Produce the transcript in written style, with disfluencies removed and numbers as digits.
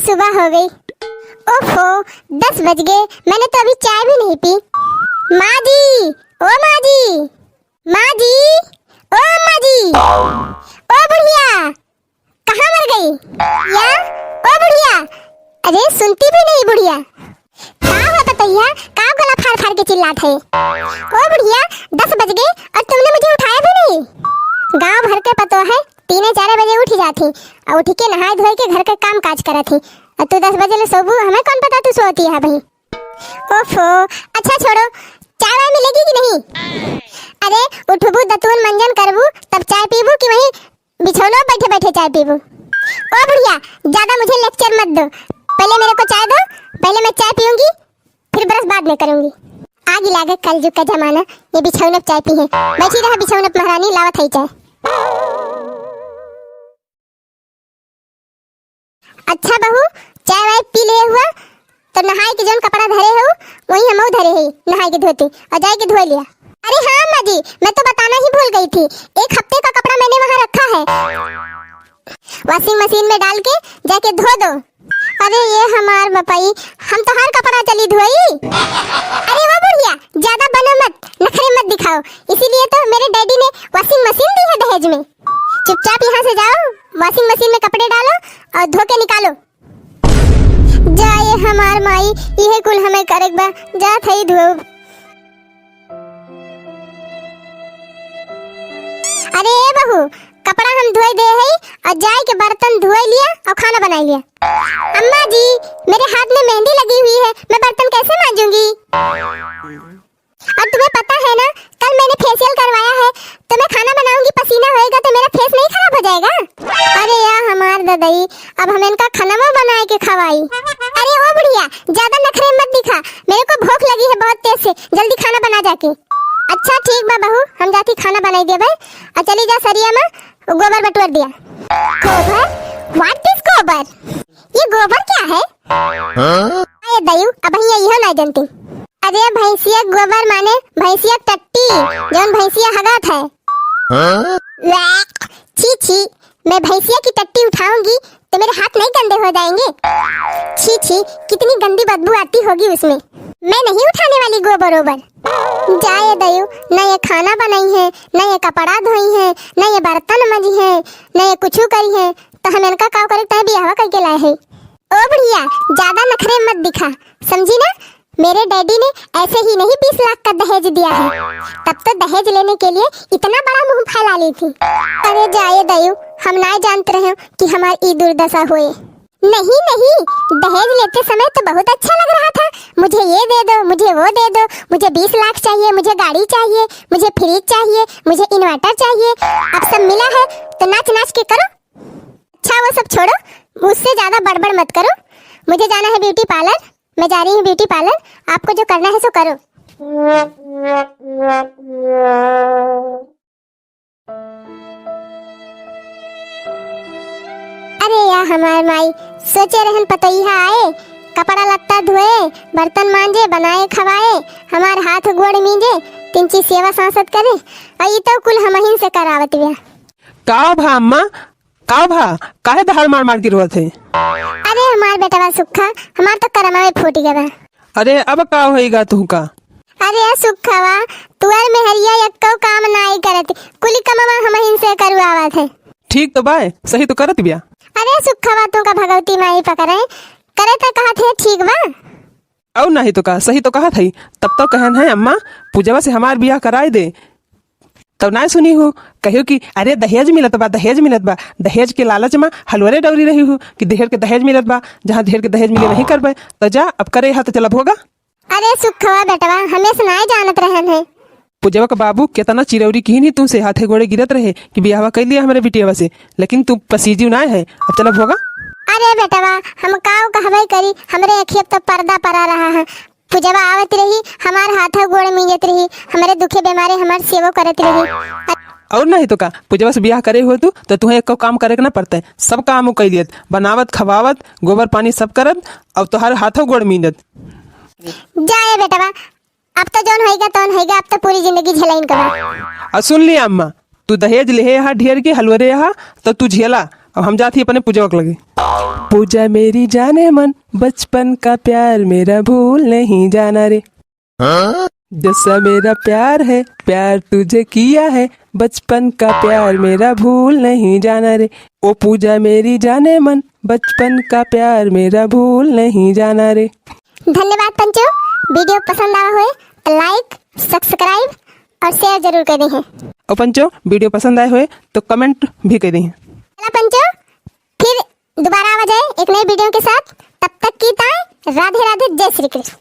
सुबह हो गई। ओफो 10 बज गए, मैंने तो अभी चाय भी नहीं पी। माँ जी, ओ माँ जी, माँ जी, ओ माँ जी, ओ बुढ़िया कहाँ मर गई? या ओ बुढ़िया, अरे सुनती भी नहीं बुढ़िया। का हो पतैया, का गला फाड़ फाड़ के चिल्लात है? ओ बुढ़िया 10 बज गए और तुमने मुझे उठाया भी नहीं। गांव भर के पतो है 3-4 बजे उठ जाती और उठ के नहाए धोए के घर के काम काज करत थी और तू 10 बजे ले सोबू, हमें कौन पता तू सोती है भाई। ओफो अच्छा छोड़ो, चाय वाय मिलेगी कि नहीं? अरे उठबू दतून मंजन करबू तब चाय पीबू कि वहीं बिछौना बैठे बैठे चाय पीबू? ओ बुढ़िया ज्यादा मुझे लेक्चर मत दो, पहले मेरे को चाय दो, पहले मैं चाय पीऊंगी फिर ब्रश बाद में करूंगी। आगे लागे कलयुग का जमाना, ये बिछौना चाय पी है। बैठी रहा बिछौना महारानी, लावत है चाय। अच्छा बहू चाय वाय पी ले हुआ तो नहाए के जोन कपड़ा धरे हो वही हम धरे है, नहाए के धोते और जाए के धो लिया। अरे हाँ अम्मा जी, मैं तो बताना ही भूल गई थी, 1 हफ्ते का कपड़ा मैंने वहाँ रखा है, वॉशिंग मशीन में डाल के जाके धो दो। अरे ये हमार बपाई, हम तो हर कपड़ा चली धोई। अरे वो बुढ़िया ज्यादा बनो मत, नखरे मत दिखाओ, इसीलिए तो मेरे डैडी ने वॉशिंग मशीन दी है दहेज में। चुपचाप यहाँ से जाओ, वॉशिंग मशीन में कपड़े डालो और धो के निकालो। जाए हमार माई, यह कुल हमें करेक बा, जा थई धो। अरे बहू कपड़ा हम धोए दे है और जाए के बर्तन धोए लिया और खाना बना लिया। अम्मा जी मेरे हाथ में मेहंदी लगी हुई है, मैं बर्तन कैसे मांजूंगी? और तुम्हें पता है ना कल मैंने फेशियल करवाया है, तो मैं खाना बनाऊंगी पसीना होएगा तो मेरा फेस नहीं खराब हो जाएगा? अरे यार हमार ददाई, अब हम इनका खाना बना के खवाई। अरे ओ बुढ़िया ज्यादा नखरे मत दिखा, मेरे को भूख लगी है बहुत तेज से, जल्दी खाना बना जाके। अच्छा ठीक बा बहू, हम जाती खाना बनाई दे भाई। और चली जा सरिया में गोबर बटोर दिया। गोबर? व्हाट इज गोबर? ये गोबर क्या है? अरे दयू अब यही नहीं जानती। अरे भैंसिया गोबर माने भैंसिया टट्टी, जौन भैंसिया हगात है। छी छी, मैं भैंसिया की टट्टी उठाऊंगी तो मेरे हाथ नहीं गंदे हो जाएंगे? छी छी, कितनी गंदी बदबू आती होगी उसमें। मैं नहीं उठाने वाली गोबर ओबर। जाए दयू, न ये खाना बनाई है, न ये कपड़ा धोई है, न ये बर्तन मजी है, न ये कुछ करी है, तो हम इनका काम करे तय बियाह करके लाए है। ओ बुढ़िया ज्यादा नखरे मत दिखा, समझी ना? मेरे डैडी ने ऐसे ही नहीं 20 लाख का दहेज दिया है, तब तो दहेज लेने के लिए इतना बड़ा मुंह फैला ली थी। अरे जाए दयू, हम ना जानते रहे कि हमारी दुर्दशा हुए। नहीं नहीं, दहेज लेते समय तो बहुत अच्छा लग रहा था, मुझे ये दे दो, मुझे वो दे दो, मुझे 20 लाख चाहिए, मुझे गाड़ी चाहिए, मुझे फ्रिज चाहिए, मुझे इन्वर्टर चाहिए। अब सब मिला है तो नाच नाच के करो। अच्छा वो सब छोड़ो, मुझसे ज्यादा बड़बड़ मत करो, मुझे जाना है ब्यूटी पार्लर, मैं जा रही हूँ ब्यूटी पार्लर, आपको जो करना है सो करो। अरे यार हमार माई, सोचे रहन पतोइहा आए, कपड़ा लत्ता धोए, बर्तन मांजे, बनाए खवाए, हमार हाथ गोड़ मींजे, 3 चीज सेवा सांसद करे, और ये तो कुल हमहिन से करावत बिया। का भा अम्मा, का भा, काहे दहाड़ मार मार के रोत है? अरे हमार बेटवा सुखा, हमार तो करमा में फूट गया। अरे अब का होएगा तू का? अरे सुखावा तुअर में हरिया यक्को काम नाई करत, कुल कमवा हमहिन से करवावत है। ठीक तो बाय, सही तो करत बिया। अरे सुखावा तो का भगवती माई पकड़े करे तो कहा थे ठीक बा। और नहीं तो का, सही तो कहा थी, तब तो कहन है अम्मा पूजवा से हमार बियाह कराए दे, तब ना सुनी हो कहियो कि अरे दहेज मिलत बा, दहेज मिलत बा, दहेज के लालच में हलवरे डौरी रही हो कि देहर के दहेज मिलत बा, जहाँ देहर के दहेज मिले नहीं करबे तो जा अब करे हा तो चलब होगा। अरे सुखवा बेटवा हमें सुनाए जानत रहन है। पूजवा का बाबू कितना चिरौरी की नहीं तुमसे हाथे गोड़े गिरत रहे कि बियाह कर लिया हमारे बिटिया से, लेकिन तू पसीजी ना है, अब चलब होगा। अरे बेटवा हम काव कहबे करी, हमरे अखियब तो पर्दा पड़ा रहा है। पूजवा आवत रही, हमार हाथ गोड़ मिंजत रही, हमारे दुखे बीमारे हमार सेवा करत रही। और नहीं तो का पूजवा से बियाह करे हो तू तो तुम्हें एक काम करे के ना पड़ता है, सब काम कर लियत, बनावत खवावत गोबर पानी सब करत, अब तो हर हाथों गोड़ मिंजत। जाए बेटवा, अब तो जौन होएगा तौन होएगा, अब तो पूरी जिंदगी झेलाइन करा। सुन लिया अम्मा, तू दहेज ले हा ढेर के हलवरे हा तो तू झेला, अब हम जाती अपने पूजा के लगे। पूजा मेरी जाने मन, बचपन का प्यार मेरा भूल नहीं जाना रे। जैसा मेरा प्यार है, प्यार तुझे किया है, बचपन का प्यार मेरा भूल नहीं जाना रे। ओ पूजा मेरी जाने मन, बचपन का प्यार मेरा भूल नहीं जाना रे। धन्यवाद पंचो। वीडियो पसंद आया हो तो लाइक, सब्सक्राइब और शेयर जरूर कर दें। और पंचो वीडियो पसंद आए हुए तो कमेंट भी कर दें। पंचो फिर दोबारा आ जाए एक नए वीडियो के साथ। तब तक की ताई राधे राधे, जय श्री कृष्ण।